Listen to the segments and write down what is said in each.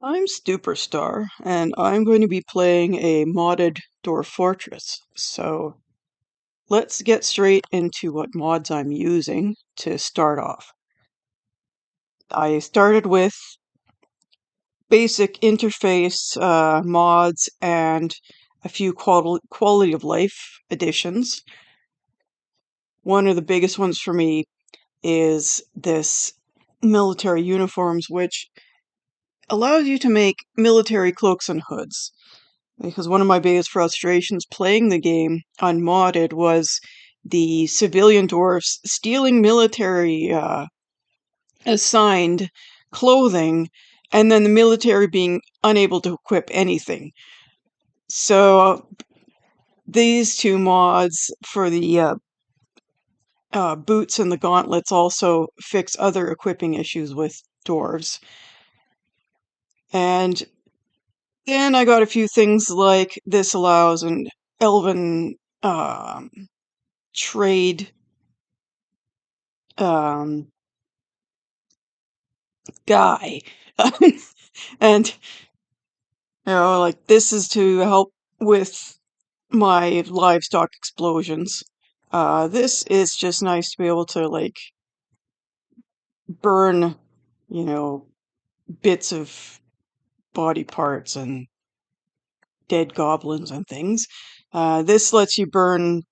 I'm Superstar, and I'm going to be playing a modded Dwarf Fortress. So let's get straight into what mods I'm using to start off. I started with basic interface mods and a few quality of life additions. One of the biggest ones for me is this military uniforms, which allows you to make military cloaks and hoods. Because one of my biggest frustrations playing the game unmodded was the civilian dwarfs stealing military assigned clothing and then the military being unable to equip anything. So these two mods for the boots and the gauntlets also fix other equipping issues with dwarves. And then I got a few things like this allows an elven trade um, guy. And, like this is to help with my livestock explosions. This is just nice to be able to like burn, you know, bits of body parts and dead goblins and things. This lets you burn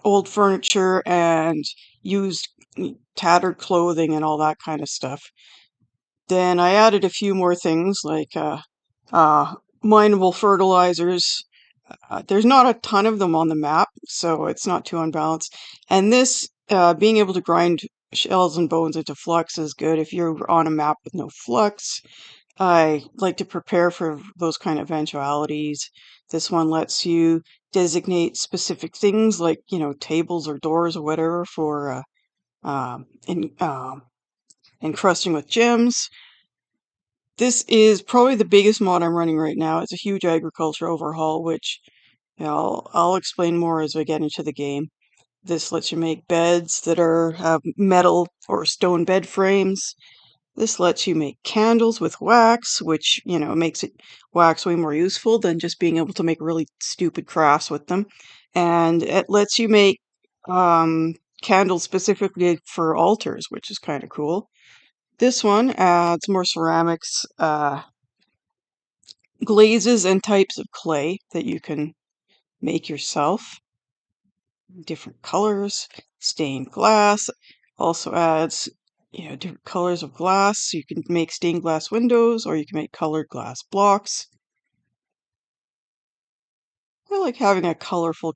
old furniture and used tattered clothing and all that kind of stuff. Then I added a few more things like uh, mineable fertilizers. There's not a ton of them on the map, so it's not too unbalanced. And this, being able to grind shells and bones into flux is good if you're on a map with no flux. I like to prepare for those kind of eventualities. This one lets you designate specific things like, tables or doors or whatever for encrusting with gems. This is probably the biggest mod I'm running right now. It's a huge agriculture overhaul, which I'll explain more as I get into the game. This lets you make beds that have metal or stone bed frames. This lets you make candles with wax, which, makes wax way more useful than just being able to make really stupid crafts with them. And it lets you make candles specifically for altars, which is kind of cool. This one adds more ceramics, glazes, and types of clay that you can make yourself. Different colors, stained glass. Also adds, different colors of glass. So you can make stained glass windows or you can make colored glass blocks. I like having a colorful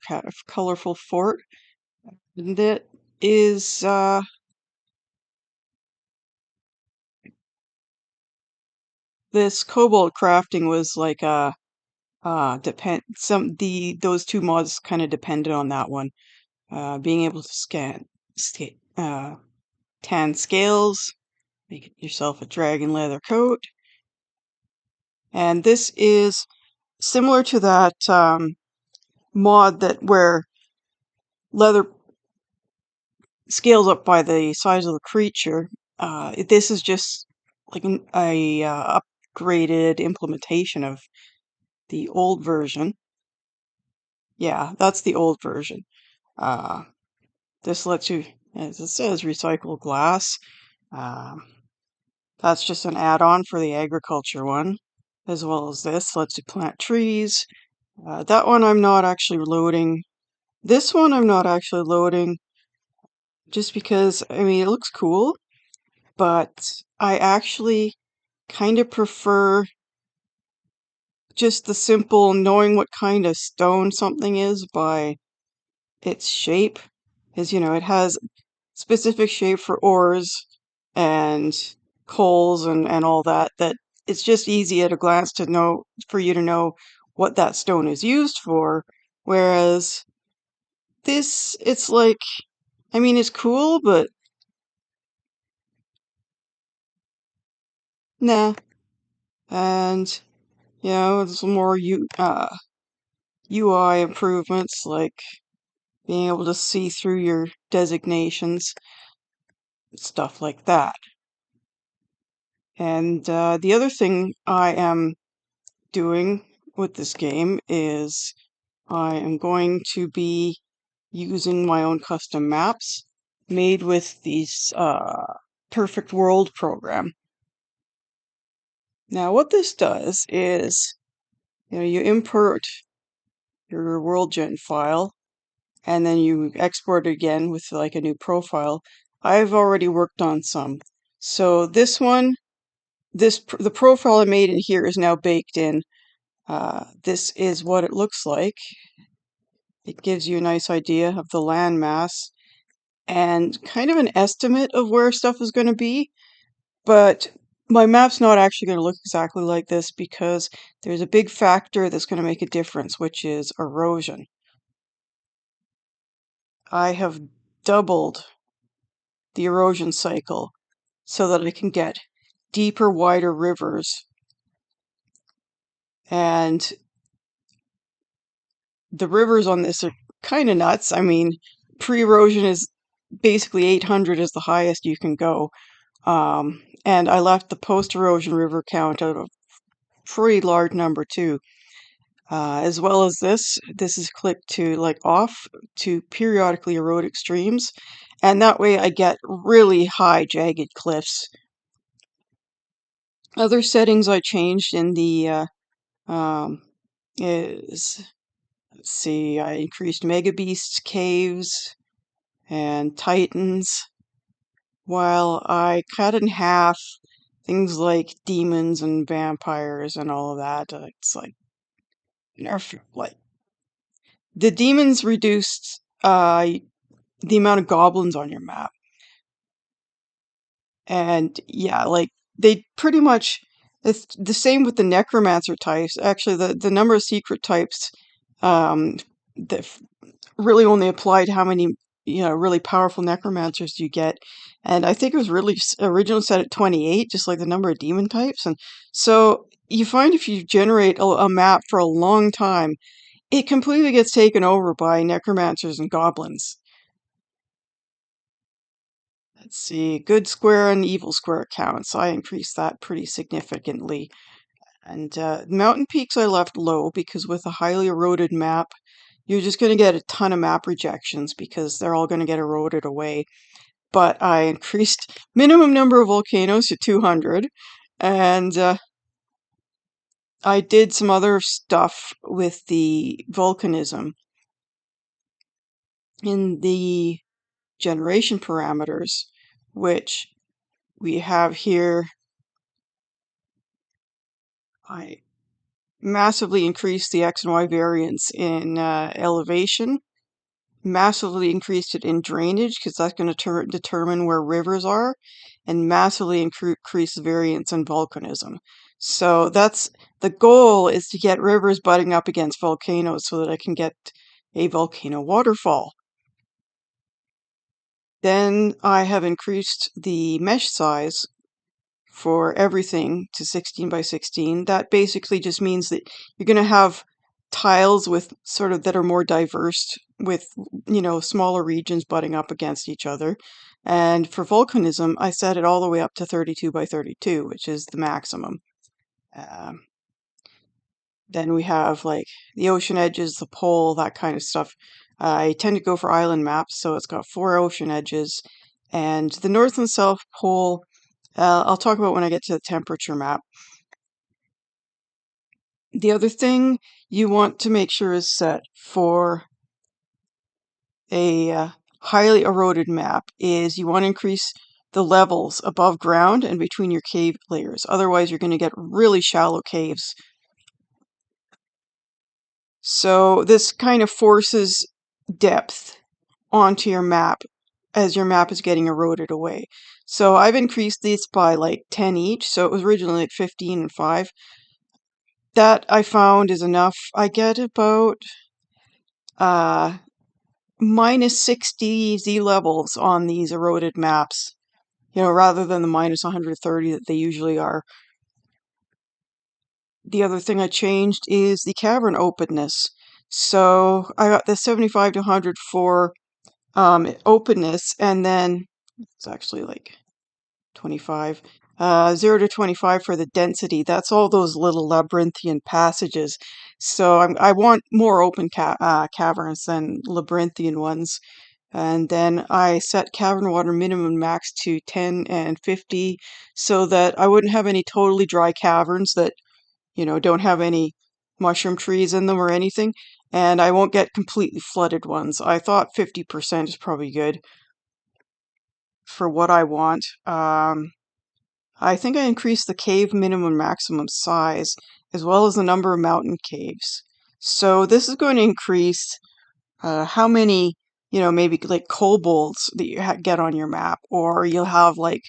fort. And it is this cobalt crafting was like those two mods kind of depended on that one. Being able to tan scales, make yourself a dragon leather coat. And this is similar to that mod that where leather scales up by the size of the creature. This is just like a upgraded implementation of the old version. Yeah, that's the old version. Uh, this lets you, as it says, recycle glass. Um, that's just an add-on for the agriculture one, as well as this lets you plant trees. That one I'm not actually loading. This one I'm not actually loading just because, I mean, it looks cool, but I actually kind of prefer just the simple knowing what kind of stone something is by its shape. As it has specific shape for ores and coals and all that, that it's just easy at a glance to know, for you to know what that stone is used for. Whereas this, it's like, I mean, it's cool, but nah. And, there's more UI improvements like being able to see through your designations, stuff like that. And the other thing I am doing with this game is I am going to be using my own custom maps made with these Perfect World program. Now what this does is, you import your WorldGen file and then you export it again with like a new profile. I've already worked on some. So this one, the profile I made in here is now baked in. This is what it looks like. It gives you a nice idea of the land mass and kind of an estimate of where stuff is going to be. But my map's not actually going to look exactly like this because there's a big factor that's going to make a difference, which is erosion. I have doubled the erosion cycle so that I can get deeper, wider rivers. And the rivers on this are kind of nuts. I mean, pre-erosion is basically 800 is the highest you can go. And I left the post-erosion river count at a pretty large number too. As well as this is clicked to like off to periodically erode extremes. And that way I get really high jagged cliffs. Other settings I changed in the is, let's see, I increased Mega Beasts, Caves, and Titans, while I cut in half things like demons and vampires and all of that. It's like, like the demons reduced the amount of goblins on your map. And yeah, like they pretty much, it's the same with the necromancer types. Actually, the number of secret types um, that really only apply to how many really powerful necromancers you get. And I think it was really originally set at 28, just like the number of demon types. And so you find if you generate a map for a long time, it completely gets taken over by necromancers and goblins. Let's see, good square and evil square counts. I increased that pretty significantly. And mountain peaks I left low because with a highly eroded map, you're just going to get a ton of map rejections because they're all going to get eroded away. But I increased minimum number of volcanoes to 200. And I did some other stuff with the volcanism in the generation parameters, which we have here. I massively increased the X and Y variance in elevation, massively increased it in drainage because that's going to determine where rivers are, and massively increase the variance in volcanism. So that's the goal, is to get rivers butting up against volcanoes so that I can get a volcano waterfall. Then I have increased the mesh size for everything to 16 by 16. That basically just means that you're going to have tiles with sort of that are more diverse with, smaller regions butting up against each other. And for volcanism, I set it all the way up to 32 by 32, which is the maximum. Then we have like the ocean edges, the pole, that kind of stuff. I tend to go for island maps, so it's got 4 ocean edges. And the north and south pole, I'll talk about when I get to the temperature map. The other thing you want to make sure is set for a highly eroded map is you want to increase the levels above ground and between your cave layers. Otherwise, you're going to get really shallow caves. So this kind of forces depth onto your map as your map is getting eroded away. So I've increased these by like 10 each. So it was originally like 15 and 5. That I found is enough. I get about minus 60 Z levels on these eroded maps, rather than the minus 130 that they usually are. The other thing I changed is the cavern openness. So I got the 75 to 100 for openness, and then it's actually like 25. 0 to 25 for the density. That's all those little labyrinthian passages. So I want more open caverns than labyrinthian ones. And then I set cavern water minimum max to 10 and 50 so that I wouldn't have any totally dry caverns that, don't have any mushroom trees in them or anything. And I won't get completely flooded ones. I thought 50% is probably good for what I want. I think I increased the cave minimum maximum size as well as the number of mountain caves. So this is going to increase how many, maybe like kobolds that you get on your map, or you'll have like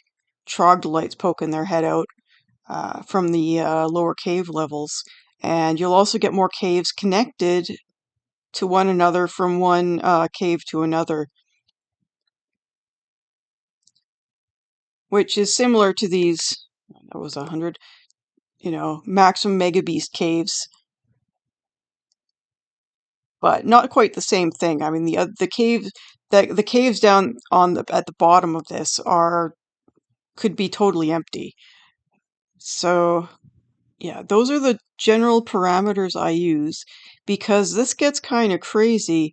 troglodytes poking their head out from the lower cave levels. And you'll also get more caves connected to one another from one cave to another, which is similar to these, that was 100, maximum mega beast caves, but not quite the same thing. I mean, the caves, the caves down on at the bottom of this could be totally empty. So yeah, those are the general parameters I use. Because this gets kind of crazy,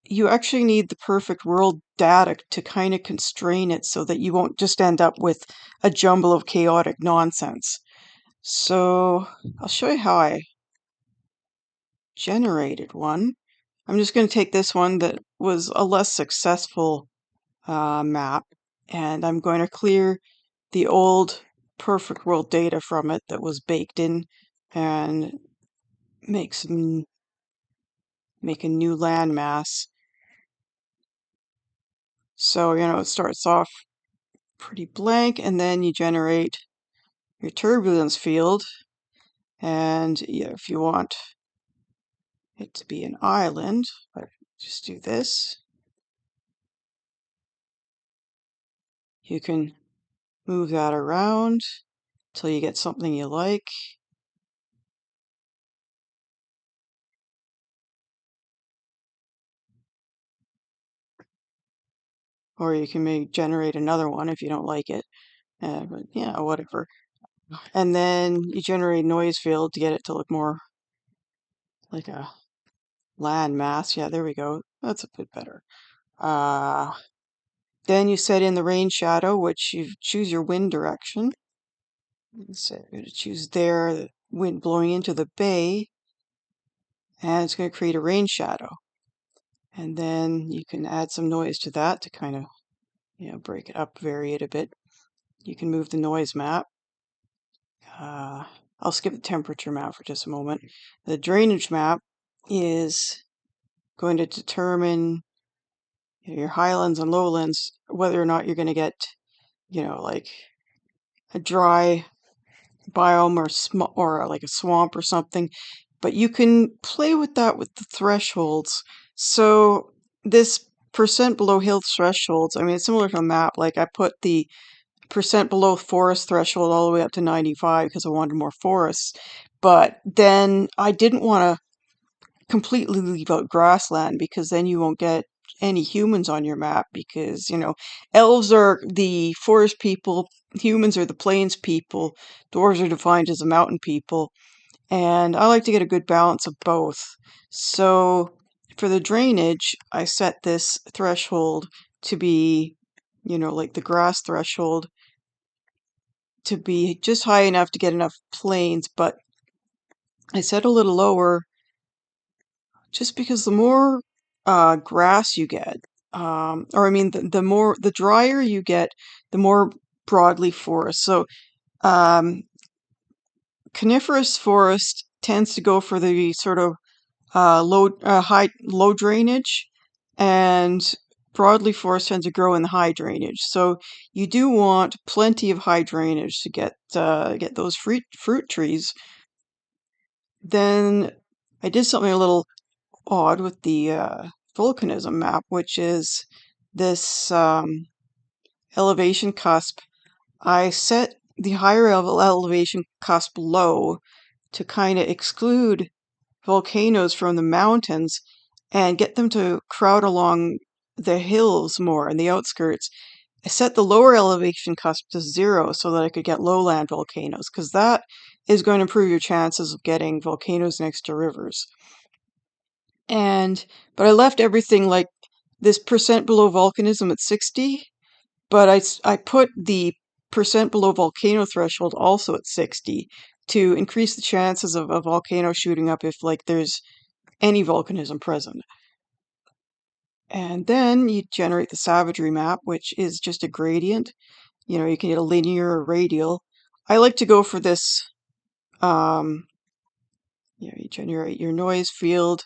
you actually need the perfect world data to kind of constrain it so that you won't just end up with a jumble of chaotic nonsense. So I'll show you how I generated one. I'm just going to take this one that was a less successful map, and I'm going to clear the old perfect world data from it that was baked in and make a new landmass. So, it starts off pretty blank, and then you generate your turbulence field. And yeah, if you want it to be an island, just do this. You can move that around till you get something you like. Or you can maybe generate another one if you don't like it. But yeah, whatever. And then you generate noise field to get it to look more like a land mass. Yeah, there we go. That's a bit better. Then you set in the rain shadow, which you choose your wind direction. So I'm going to choose there, the wind blowing into the bay, and it's going to create a rain shadow. And then you can add some noise to that to kind of, break it up, vary it a bit. You can move the noise map. I'll skip the temperature map for just a moment. The drainage map is going to determine your highlands and lowlands, whether or not you're going to get, like a dry biome or like a swamp or something. But you can play with that with the thresholds. So this percent below hill thresholds, I mean, it's similar to a map. Like I put the percent below forest threshold all the way up to 95 because I wanted more forests. But then I didn't want to completely leave out grassland because then you won't get any humans on your map because, elves are the forest people, humans are the plains people, dwarves are defined as the mountain people, and I like to get a good balance of both. So for the drainage, I set this threshold to be, like the grass threshold, to be just high enough to get enough plains, but I set a little lower just because the more grass you get, or I mean, the drier you get, the more broadleaf forest. So coniferous forest tends to go for the sort of low drainage, and broadleaf forest tends to grow in the high drainage. So you do want plenty of high drainage to get those fruit trees. Then I did something a little odd with the volcanism map, which is this elevation cusp. I set the higher elevation cusp low to kind of exclude volcanoes from the mountains and get them to crowd along the hills more and the outskirts. I set the lower elevation cusp to 0 so that I could get lowland volcanoes, because that is going to improve your chances of getting volcanoes next to rivers. But I left everything like this percent below volcanism at 60, but I put the percent below volcano threshold also at 60 to increase the chances of a volcano shooting up if like there's any volcanism present. And then you generate the savagery map, which is just a gradient. You know, you can get a linear or radial. I like to go for this, you know, you generate your noise field.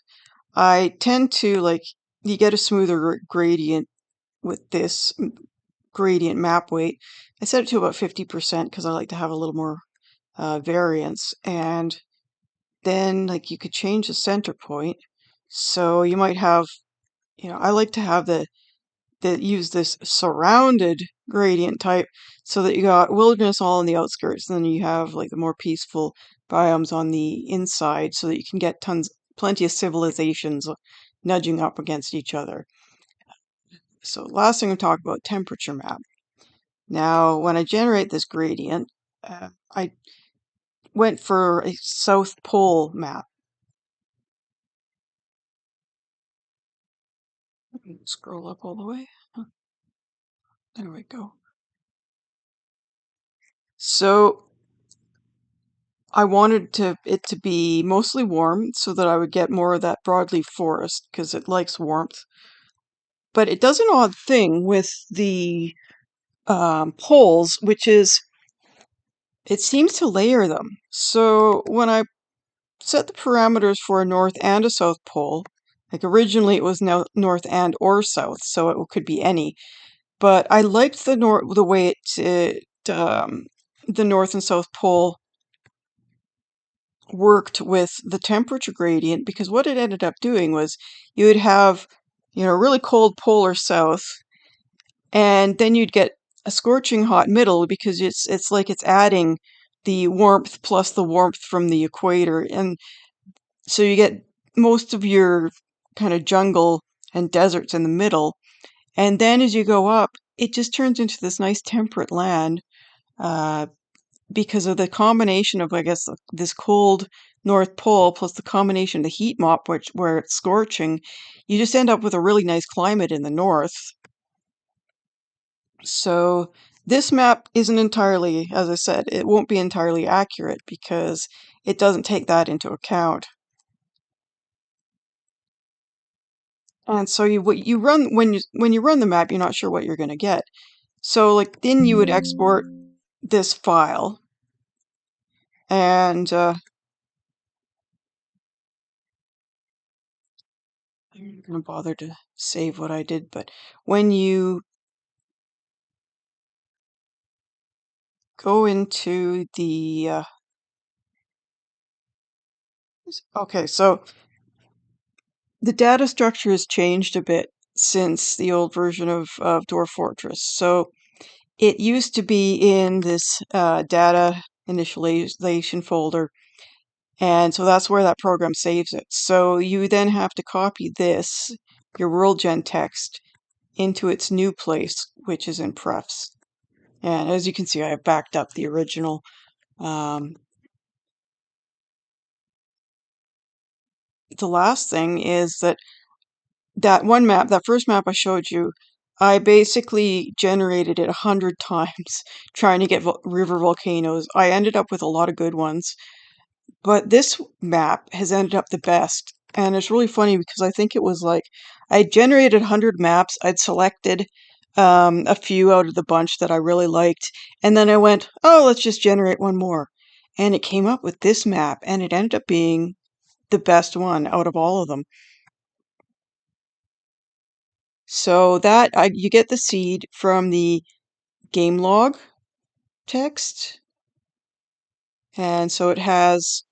I tend to like, you get a smoother gradient with this gradient map weight. I set it to about 50% because I like to have a little more variance. And then like you could change the center point. So you might have, you know, I like to have that use this surrounded gradient type so that you got wilderness all on the outskirts, and then you have like the more peaceful biomes on the inside so that you can get plenty of civilizations nudging up against each other. So last thing I'm talking about, temperature map. Now, when I generate this gradient, I went for a South Pole map. Scroll up all the way. There we go. So I wanted it to be mostly warm so that I would get more of that broadleaf forest because it likes warmth. But it does an odd thing with the poles, which is it seems to layer them. So when I set the parameters for a north and a south pole, like originally it was now north and or south, so it could be any. But I liked the way the north and south pole worked with the temperature gradient, because what it ended up doing was you would have, you know, really cold polar south, and then you'd get a scorching hot middle because it's like it's adding the warmth plus the warmth from the equator, and so you get most of your kind of jungle and deserts in the middle, and then as you go up, it just turns into this nice temperate land. Uh, because of the combination of, I guess, this cold North Pole plus the combination of the heat mop, where it's scorching, you just end up with a really nice climate in the north. So this map isn't entirely, as I said, it won't be entirely accurate because it doesn't take that into account. And so what you run when you run the map, you're not sure what you're going to get. So like then you would export this file, and I'm not going to bother to save what I did, but when you go into the okay, so the data structure has changed a bit since the old version of Dwarf Fortress. So it used to be in this data initialization folder, and so that's where that program saves it. So you then have to copy this, your world gen text, into its new place, which is in prefs. And as you can see, I have backed up the original. Um, the last thing is that one map, that first map I showed you, I basically generated it 100 times trying to get river volcanoes. I ended up with a lot of good ones, but this map has ended up the best. And it's really funny because I think it was like I generated 100 maps. I'd selected a few out of the bunch that I really liked, and then I went, oh, let's just generate one more. And it came up with this map, and it ended up being the best one out of all of them. So you get the seed from the game log text, and so it has,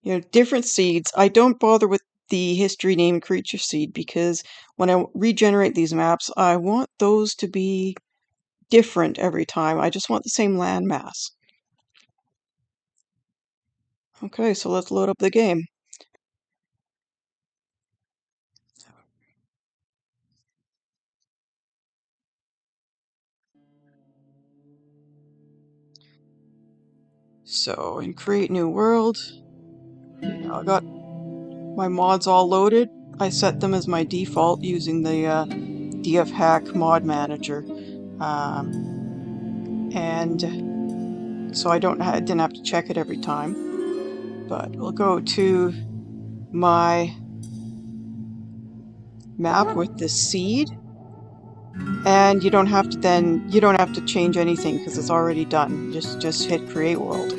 you know, different seeds. I don't bother with the history name creature seed because when I regenerate these maps, I want those to be different every time. I just want the same land mass. Okay, so let's load up the game. So in create new world, I got my mods all loaded. I set them as my default using the DF Hack mod manager, and so I didn't have to check it every time. But we'll go to my map with the seed, and you don't have to change anything because it's already done. Just hit create world.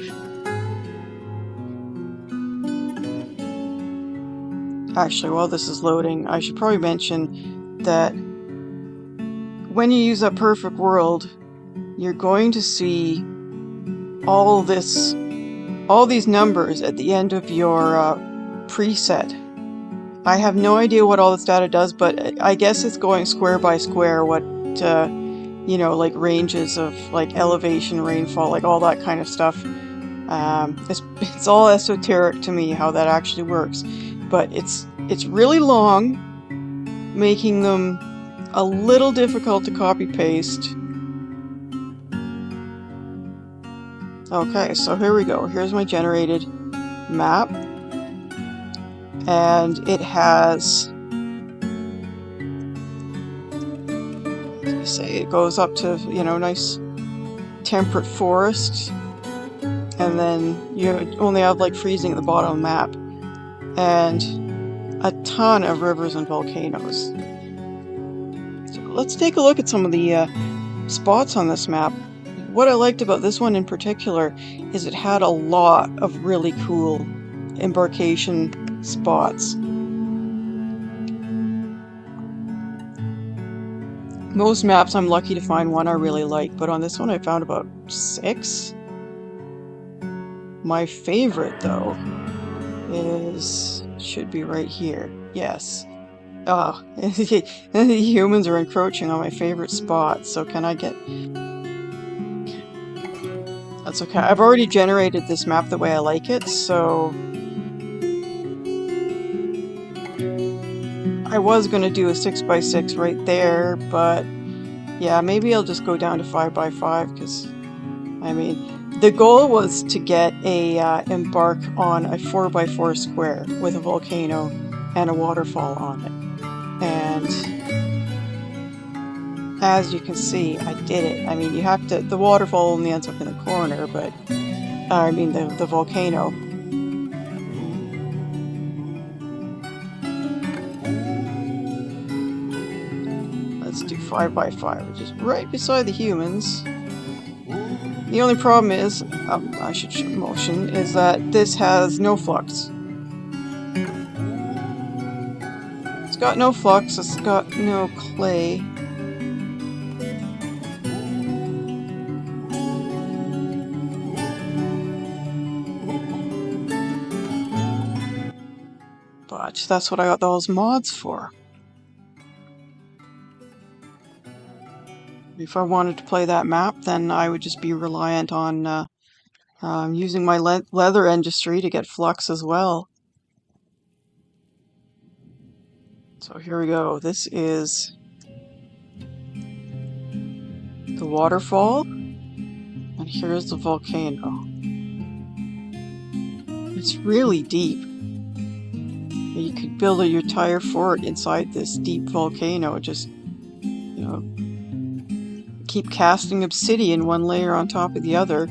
Actually, while this is loading, I should probably mention that when you use a perfect world, you're going to see all these numbers at the end of your preset. I have no idea what all this data does, but I guess it's going square by square what like ranges of like elevation, rainfall, like all that kind of stuff. It's all esoteric to me how that actually works, but it's really long, making them a little difficult to copy paste. Okay, so here we go. Here's my generated map, and it has, say, it goes up to nice temperate forest, and then you only have like freezing at the bottom of the map, and a ton of rivers and volcanoes. So let's take a look at some of the spots on this map. What I liked about this one in particular is it had a lot of really cool embarkation spots. Most maps I'm lucky to find one I really like, but on this one I found about 6. My favorite though should be right here. Yes. Oh, the humans are encroaching on my favorite spot, so can I get... That's okay. I've already generated this map the way I like it, so... I was going to do a 6x6 right there, but yeah, maybe I'll just go down to 5x5, because, I mean, the goal was to get a embark on a 4x4 square with a volcano and a waterfall on it. And as you can see, I did it. I mean, you have to, the waterfall only ends up in the corner, but, I mean, the volcano. Let's do 5x5, which is right beside the humans. The only problem is, I should show motion, is that this has no flux. It's got no flux, it's got no clay. But that's what I got those mods for. If I wanted to play that map, then I would just be reliant on using my leather industry to get flux as well. So here we go. This is the waterfall, and here's the volcano. It's really deep. You could build your entire fort inside this deep volcano. Just, keep casting obsidian one layer on top of the other.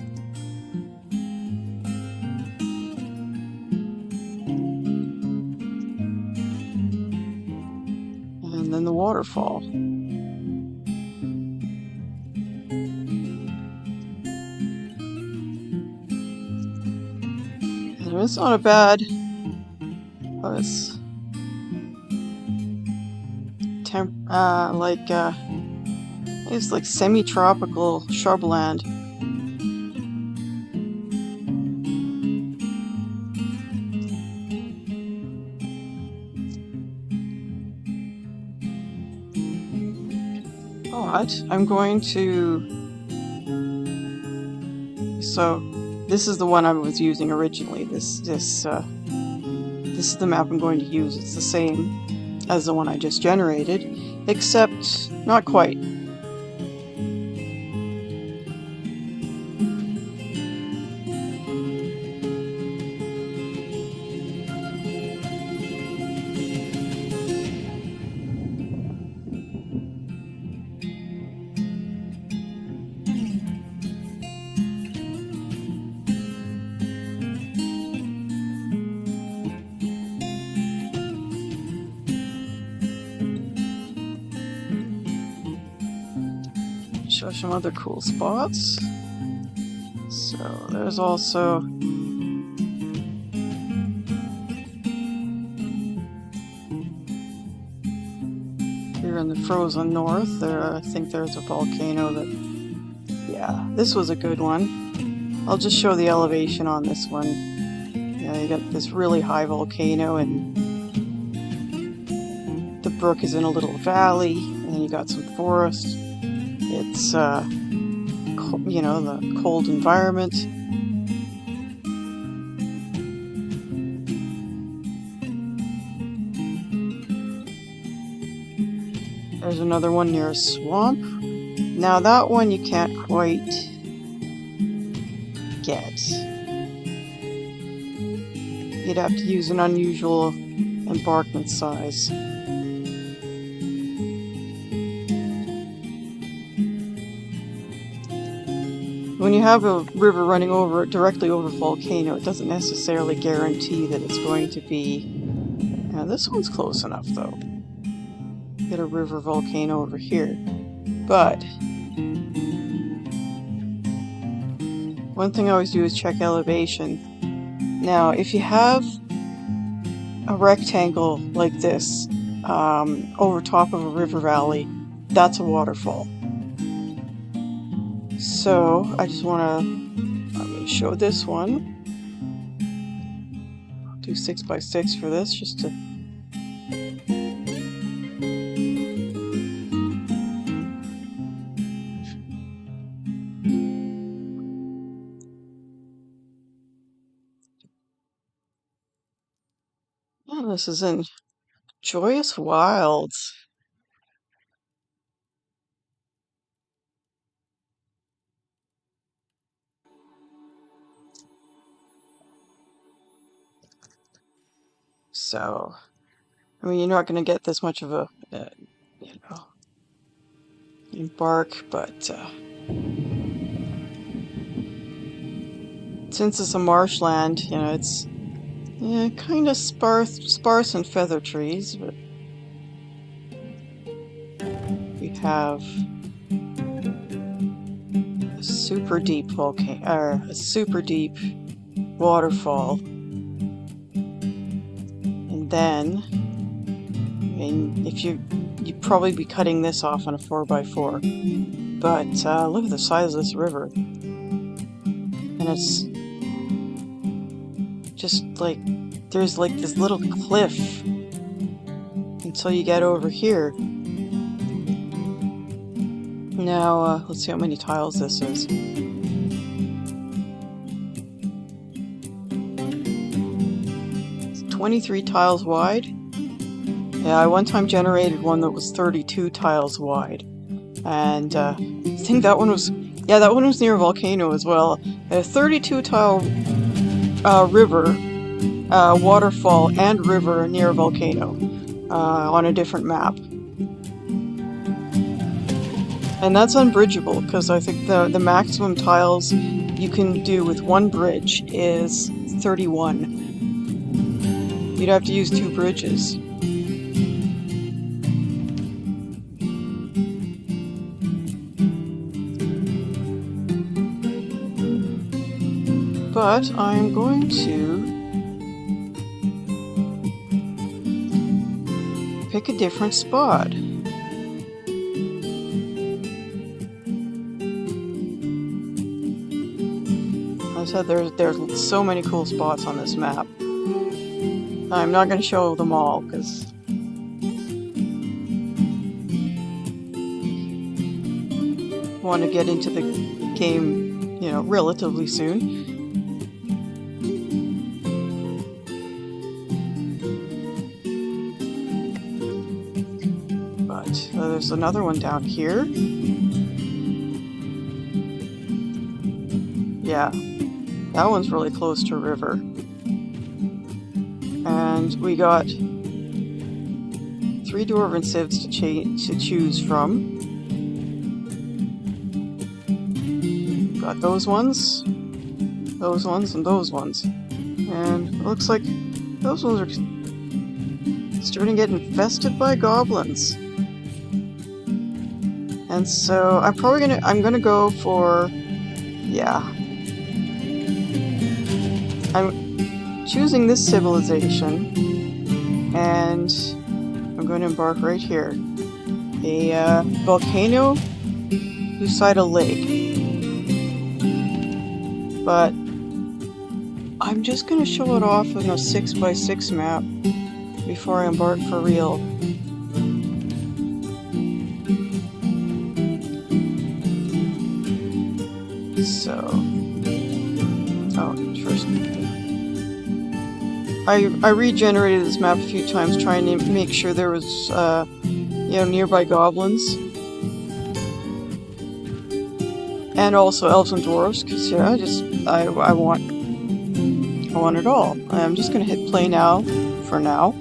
And then the waterfall. And it's not a bad... it's like semi-tropical shrubland. But I'm going to... So this is the one I was using originally. This is the map I'm going to use. It's the same as the one I just generated, except not quite. show some other cool spots. So there's also here in the frozen north, I think there's a volcano that, yeah, this was a good one. I'll just show the elevation on this one. Yeah, you got this really high volcano and the brook is in a little valley, and then you got some forest. It's, you know, the cold environment. There's another one near a swamp. Now that one you can't quite get. You'd have to use an unusual embankment size. When you have a river running directly over a volcano, it doesn't necessarily guarantee that it's going to be... Now this one's close enough though. Get a river volcano over here. But one thing I always do is check elevation. Now if you have a rectangle like this over top of a river valley, that's a waterfall. So I just want to, I'm going to show this one. I'll do 6x6 for this just to... Oh, this is in Joyous Wilds. So, I mean, you're not going to get this much of a, you know, bark, but since it's a marshland, you know, it's kind of sparse in feather trees, but we have a super deep volcano, or a super deep waterfall. And then, I mean, if you'd probably be cutting this off on a 4x4, but look at the size of this river, and it's just like there's like this little cliff until you get over here. Now let's see how many tiles this is. It's 23 tiles wide. Yeah, I one time generated one that was 32 tiles wide, and I think that one was, yeah, that one was near a volcano as well. A 32 tile river, waterfall and river near a volcano on a different map. And that's unbridgeable because I think the maximum tiles you can do with one bridge is 31. You'd have to use 2 bridges. But I'm going to pick a different spot. As I said, there's so many cool spots on this map. I'm not going to show them all because I want to get into the game, you know, relatively soon. There's another one down here. Yeah, that one's really close to a river. And we got 3 dwarven civs to choose from. Got those ones, and those ones. And it looks like those ones are starting to get infested by goblins. And so I'm gonna go for, yeah. I'm choosing this civilization, and I'm going to embark right here. A volcano beside a lake. But I'm just going to show it off on a 6x6 map before I embark for real. So, first, I regenerated this map a few times trying to make sure there was, nearby goblins. And also elves and dwarves, because, I want it all. I'm just going to hit play now, for now.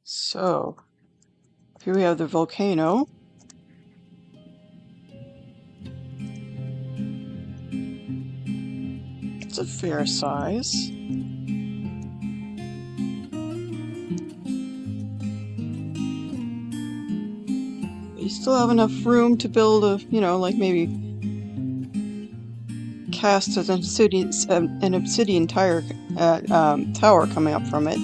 So, here we have the volcano. It's a fair size. You still have enough room to build a, like maybe cast an obsidian tower coming up from it.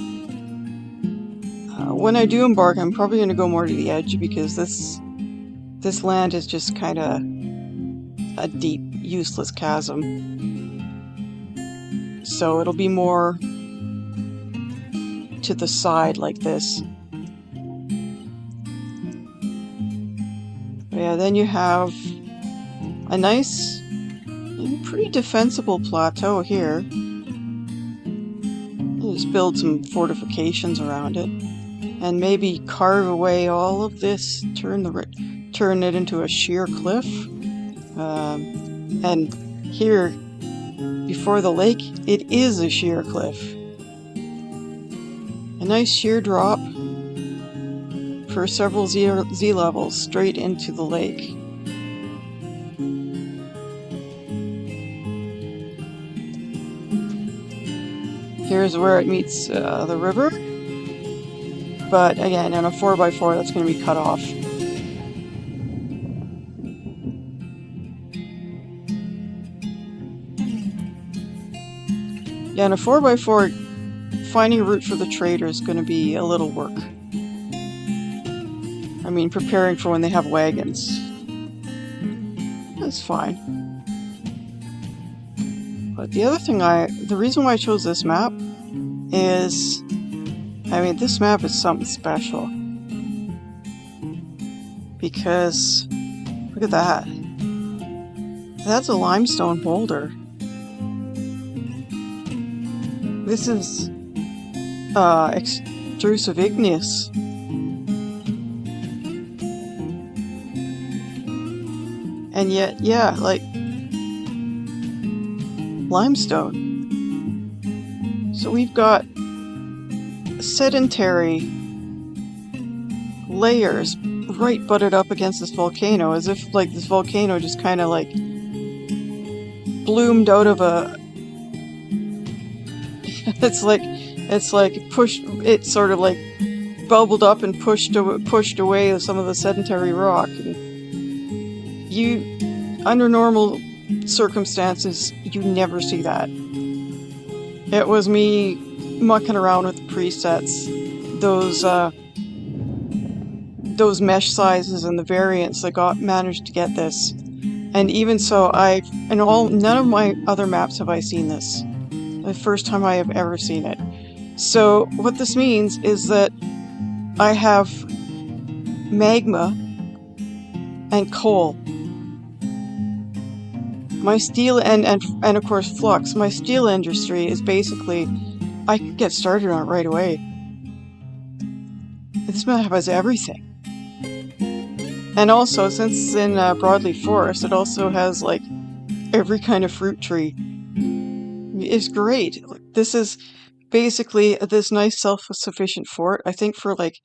When I do embark, I'm probably going to go more to the edge because this land is just kind of a deep, useless chasm. So it'll be more to the side like this. But yeah, then you have a nice, pretty defensible plateau here. Just build some fortifications around it. And maybe carve away all of this, turn it into a sheer cliff. And here, before the lake, it is a sheer cliff. A nice sheer drop for several Z levels straight into the lake. Here's where it meets the river. But again, on a 4x4, that's going to be cut off. Yeah, on a 4x4, finding a route for the trader is going to be a little work. I mean, preparing for when they have wagons. That's fine. But the other thing the reason why I chose this map is, this map is something special. Because, look at that. That's a limestone boulder. This is, extrusive igneous. And yet, yeah, like, limestone. So we've got sedentary layers right butted up against this volcano, as if like this volcano just kind of like bloomed out of a it's sort of like bubbled up and pushed away some of the sedentary rock. And under normal circumstances, you never see that. It was me mucking around with the presets, those mesh sizes and the variants that managed to get this. And even so, none of my other maps have I seen this. The first time I have ever seen it. So what this means is that I have magma and coal. My steel and of course flux. My steel industry is basically, I could get started on it right away. This map has everything. And also, since it's in broadleaf forest, it also has like every kind of fruit tree. It's great. Like, this is basically this nice self-sufficient fort. I think for like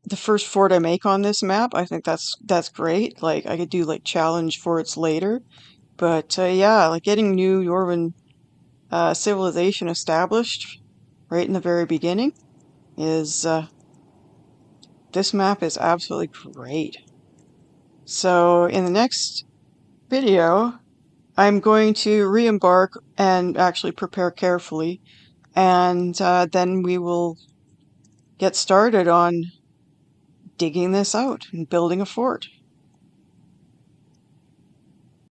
the first fort I make on this map, I think that's great. Like I could do like challenge forts later. But yeah, like getting new Yorvan civilization established right in the very beginning is this map is absolutely great. So in the next video, I'm going to re-embark and actually prepare carefully, and then we will get started on digging this out and building a fort.